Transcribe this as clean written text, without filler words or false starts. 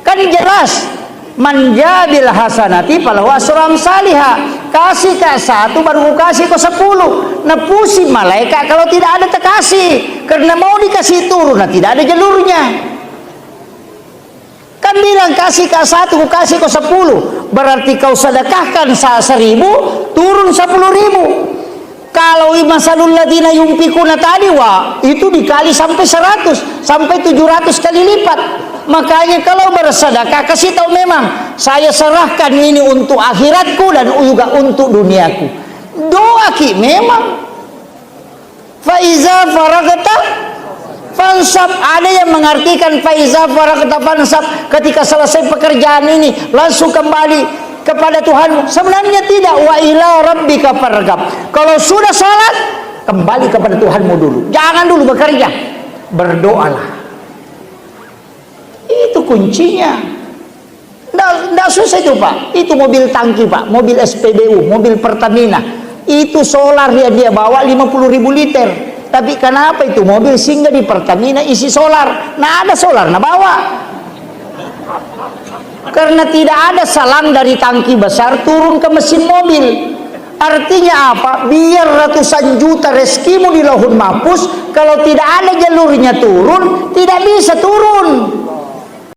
Kan jelas, manjabil hasanati falahu asyru salihah. Kasih ke satu baru kasih ke 10. Nah pusing malaikat kalau tidak ada terkasih, karena mau dikasih turun, nah tidak ada jalurnya. Kan bilang kasih ke satu, kasih ke 10, berarti kau sedekahkan 1.000, turun 10.000. Kalau masalul ladina yunfikuna tadi, wah itu dikali sampai 100, sampai 700 kali lipat. Makanya kalau bersedekah kasih tahu memang saya serahkan ini untuk akhiratku dan juga untuk duniaku. Doa ki memang. Faiza faragata fansab, ada yang mengartikan faiza faragata fansab, ketika selesai pekerjaan ini langsung kembali kepada Tuhanmu. Sebenarnya tidak, wa ila rabbika farghab. Kalau sudah salat, kembali kepada Tuhanmu dulu. Jangan dulu bekerja, berdoalah. Itu kuncinya. Nggak susah itu Pak. Itu mobil tangki Pak, mobil SPBU, mobil Pertamina. Itu solar dia bawa 50.000 liter. Tapi kenapa itu mobil singgah di Pertamina isi solar? Nah ada solar, nah bawa. Karena tidak ada salang dari tangki besar turun ke mesin mobil. Artinya apa? Biar ratusan juta rezekimu di lauhul mahfuz, kalau tidak ada jalurnya turun, tidak bisa turun.